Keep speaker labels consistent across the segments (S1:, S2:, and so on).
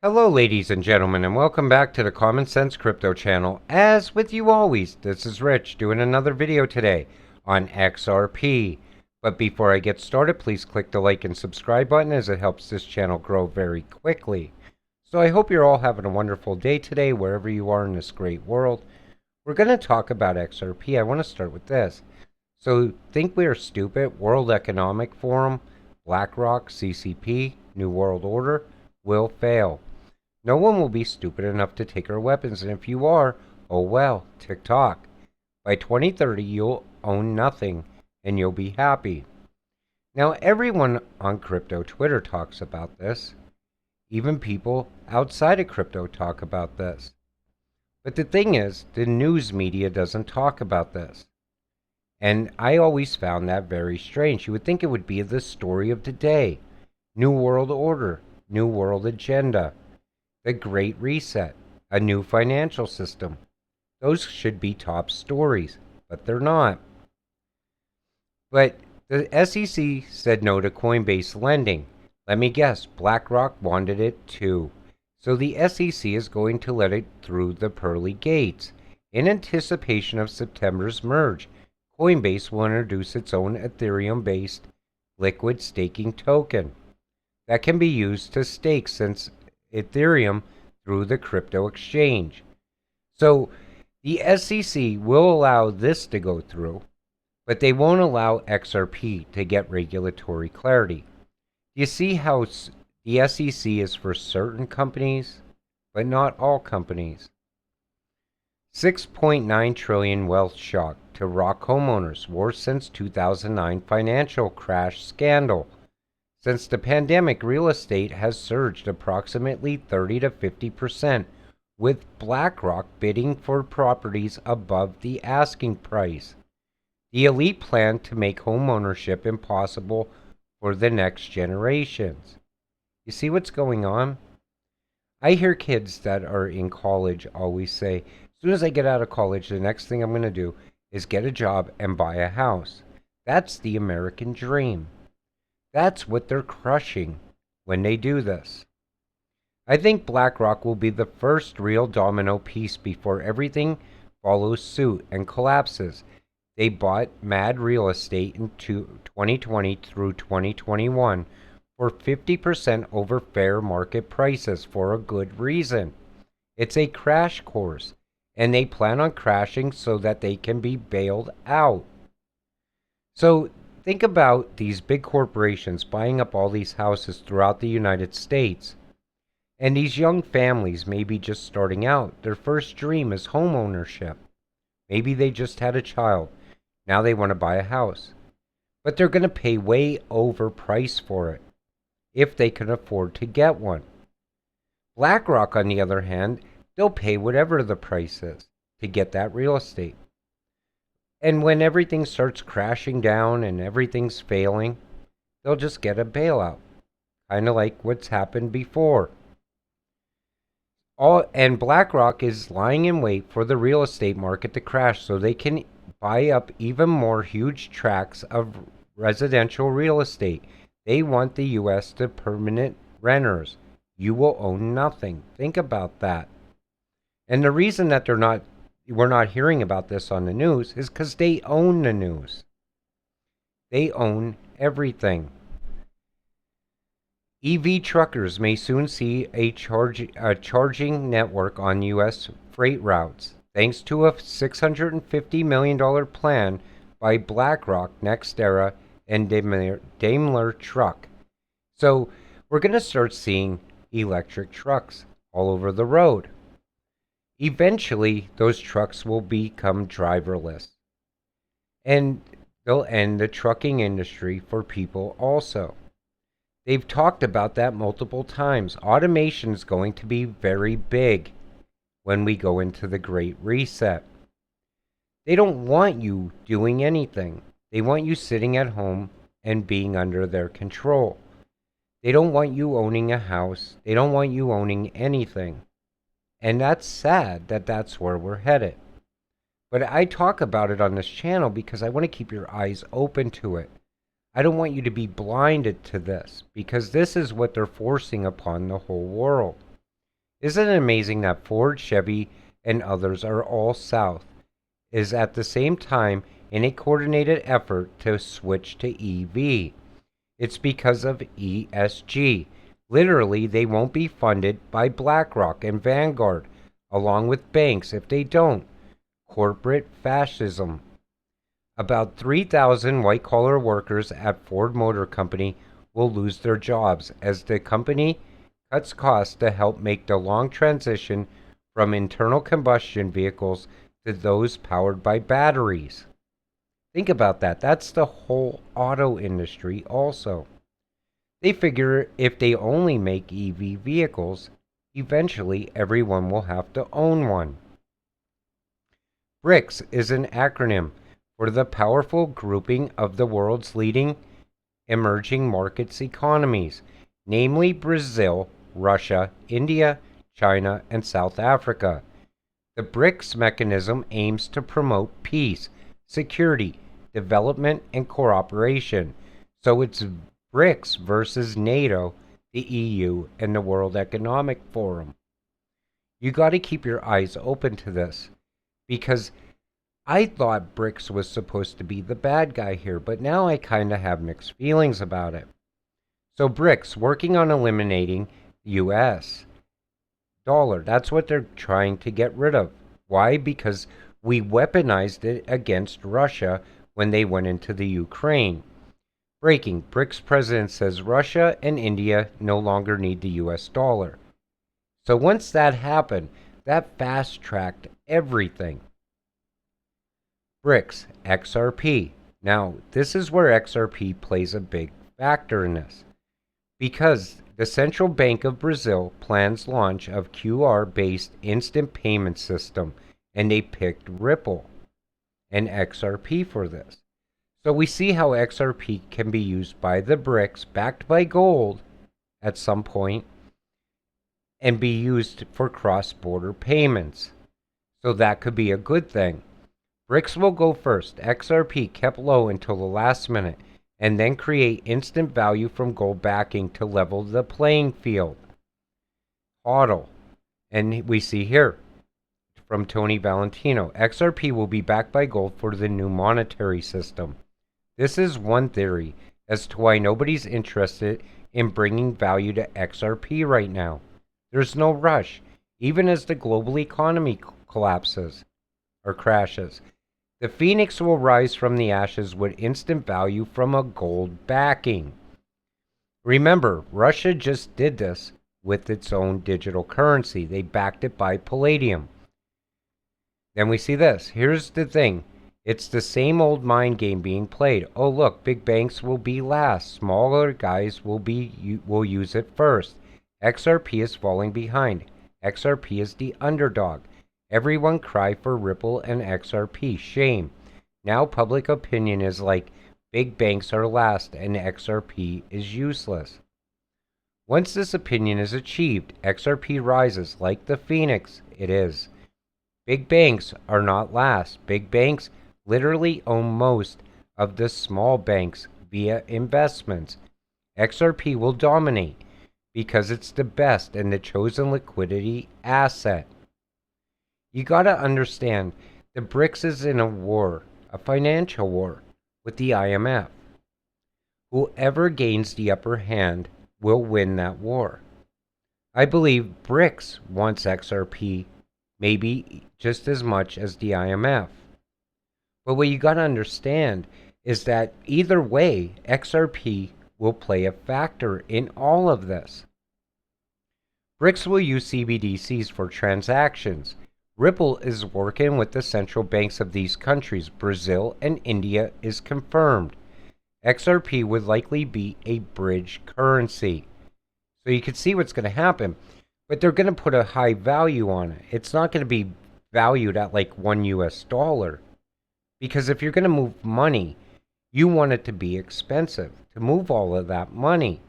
S1: Hello, ladies and gentlemen, and welcome back to the Common Sense Crypto channel. As with you always, this is Rich doing another video today on XRP. But before I get started, please click the like and subscribe button as it helps this channel grow very quickly. So I hope you're all having a wonderful day today, wherever you are in this great world. We're going to talk about XRP. I want to start with this. So think we are stupid? World Economic Forum, BlackRock, CCP, New World Order will fail. No one will be stupid enough to take our weapons, and if you are, oh well, tick-tock. By 2030, you'll own nothing, and you'll be happy. Now, everyone on crypto Twitter talks about this. Even people outside of crypto talk about this. But the thing is, the news media doesn't talk about this. And I always found that very strange. You would think it would be the story of the day. New World Order, New World Agenda. The Great Reset, a new financial system. Those should be top stories, but they're not. But the SEC said no to Coinbase lending. Let me guess, BlackRock wanted it too. So the SEC is going to let it through the pearly gates. In anticipation of September's merge, Coinbase will introduce its own Ethereum-based liquid staking token that can be used to stake since Ethereum through the crypto exchange. So the SEC will allow this to go through, but they won't allow XRP to get regulatory clarity. You see how the SEC is for certain companies, but not all companies. 6.9 trillion wealth shock to rock homeowners, worst since 2009 financial crash scandal. Since the pandemic, real estate has surged approximately 30 to 50%, with BlackRock bidding for properties above the asking price. The elite plan to make homeownership impossible for the next generations. You see what's going on? I hear kids that are in college always say, as soon as I get out of college, the next thing I'm going to do is get a job and buy a house. That's the American dream. That's what they're crushing when they do this. I think BlackRock will be the first real domino piece before everything follows suit and collapses. They bought mad real estate in 2020 through 2021 for 50% over fair market prices for a good reason. It's a crash course, and they plan on crashing so that they can be bailed out. So think about these big corporations buying up all these houses throughout the United States. And these young families may be just starting out. Their first dream is home ownership. Maybe they just had a child. Now they want to buy a house. But they're going to pay way over price for it, if they can afford to get one. BlackRock, on the other hand, they'll pay whatever the price is to get that real estate. And when everything starts crashing down and everything's failing, they'll just get a bailout. Kind of like what's happened before. And BlackRock is lying in wait for the real estate market to crash so they can buy up even more huge tracts of residential real estate. They want the U.S. to permanent renters. You will own nothing. Think about that. And the reason that we're not hearing about this on the news is because they own the news. They own everything. EV truckers may soon see a charging network on U.S. freight routes, thanks to a $650 million plan by BlackRock, NextEra, and Daimler Truck. So we're going to start seeing electric trucks all over the road. Eventually, those trucks will become driverless. And they'll end the trucking industry for people also. They've talked about that multiple times. Automation is going to be very big when we go into the Great Reset. They don't want you doing anything. They want you sitting at home and being under their control. They don't want you owning a house. They don't want you owning anything. And that's sad that that's where we're headed. But I talk about it on this channel because I want to keep your eyes open to it. I don't want you to be blinded to this, because this is what they're forcing upon the whole world. Isn't it amazing that Ford, Chevy, and others are all south, is at the same time in a coordinated effort to switch to EV? It's because of ESG. Literally, they won't be funded by BlackRock and Vanguard, along with banks if they don't. Corporate fascism. About 3,000 white-collar workers at Ford Motor Company will lose their jobs as the company cuts costs to help make the long transition from internal combustion vehicles to those powered by batteries. Think about that. That's the whole auto industry also. They figure if they only make EV vehicles, eventually everyone will have to own one. BRICS is an acronym for the powerful grouping of the world's leading emerging markets economies, namely Brazil, Russia, India, China, and South Africa. The BRICS mechanism aims to promote peace, security, development, and cooperation. So it's BRICS versus NATO, the EU, and the World Economic Forum. You got to keep your eyes open to this, because I thought BRICS was supposed to be the bad guy here, but now I kind of have mixed feelings about it. So BRICS, working on eliminating US dollar. That's what they're trying to get rid of. Why? Because we weaponized it against Russia when they went into the Ukraine. Breaking. BRICS president says Russia and India no longer need the US dollar. So once that happened, that fast-tracked everything. BRICS, XRP. Now, this is where XRP plays a big factor in this, because the Central Bank of Brazil plans launch of QR-based instant payment system, and they picked Ripple and XRP for this. So we see how XRP can be used by the BRICS, backed by gold at some point, and be used for cross-border payments. So that could be a good thing. BRICS will go first. XRP kept low until the last minute, and then create instant value from gold backing to level the playing field. HODL. And we see here from Tony Valentino, XRP will be backed by gold for the new monetary system. This is one theory as to why nobody's interested in bringing value to XRP right now. There's no rush, even as the global economy collapses or crashes. The phoenix will rise from the ashes with instant value from a gold backing. Remember, Russia just did this with its own digital currency. They backed it by palladium. Then we see this. Here's the thing. It's the same old mind game being played. Oh, look, big banks will be last. Smaller guys will use it first. XRP is falling behind. XRP is the underdog. Everyone cry for Ripple and XRP. Shame. Now public opinion is like big banks are last and XRP is useless. Once this opinion is achieved, XRP rises like the phoenix it is. Big banks are not last. Big banks literally own most of the small banks via investments. XRP will dominate because it's the best and the chosen liquidity asset. You gotta understand, the BRICS is in a war, a financial war, with the IMF. Whoever gains the upper hand will win that war. I believe BRICS wants XRP maybe just as much as the IMF. But what you gotta understand is that either way, XRP will play a factor in all of this. BRICS will use CBDCs for transactions. Ripple is working with the central banks of these countries. Brazil and India is confirmed. XRP would likely be a bridge currency. So you can see what's going to happen. But they're going to put a high value on it. It's not going to be valued at like $1 US. Because if you're going to move money, you want it to be expensive to move all of that money.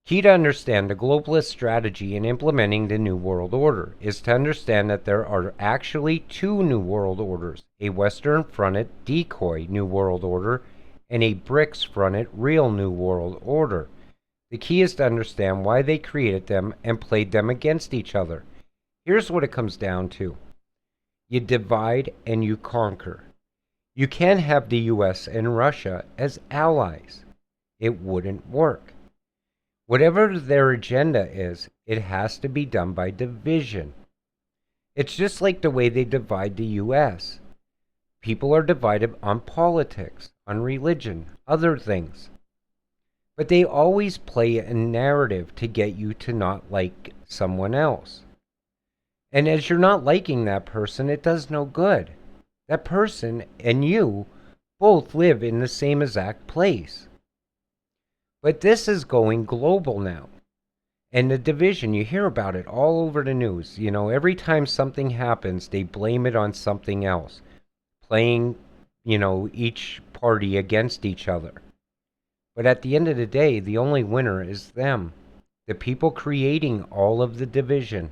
S1: Key to understand the globalist strategy in implementing the New World Order is to understand that there are actually two New World Orders, a Western-fronted decoy New World Order and a BRICS-fronted real New World Order. The key is to understand why they created them and played them against each other. Here's what it comes down to. You divide and you conquer. You can't have the US and Russia as allies. It wouldn't work. Whatever their agenda is, it has to be done by division. It's just like the way they divide the US. People are divided on politics, on religion, other things. But they always play a narrative to get you to not like someone else. And as you're not liking that person, it does no good. That person and you both live in the same exact place. But this is going global now. And the division, you hear about it all over the news. You know, every time something happens, they blame it on something else. Playing, each party against each other. But at the end of the day, the only winner is them. The people creating all of the division.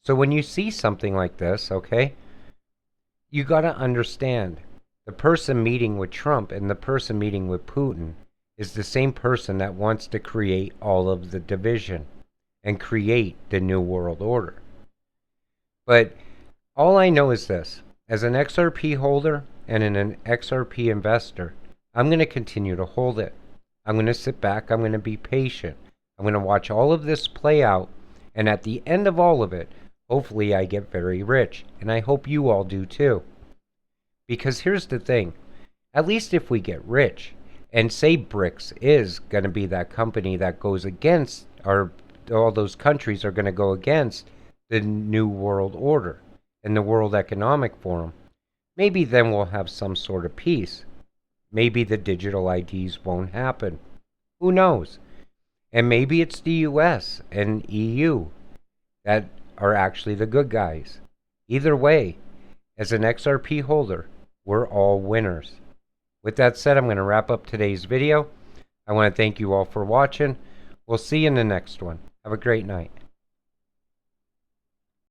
S1: So when you see something like this, okay, you got to understand the person meeting with Trump and the person meeting with Putin is the same person that wants to create all of the division and create the New World Order. But all I know is this. As an XRP holder and an XRP investor, I'm going to continue to hold it. I'm going to sit back. I'm going to be patient. I'm going to watch all of this play out. And at the end of all of it, hopefully I get very rich. And I hope you all do too. Because here's the thing. At least if we get rich, and say Brics is going to be that company that goes against, or all those countries are going to go against the New World Order and the World Economic Forum, maybe then we'll have some sort of peace. Maybe the digital IDs won't happen. Who knows? And maybe it's the US and EU that are actually the good guys. Either way, as an XRP holder, we're all winners. With that said, I'm going to wrap up today's video. I want to thank you all for watching. We'll see you in the next one. Have a great night.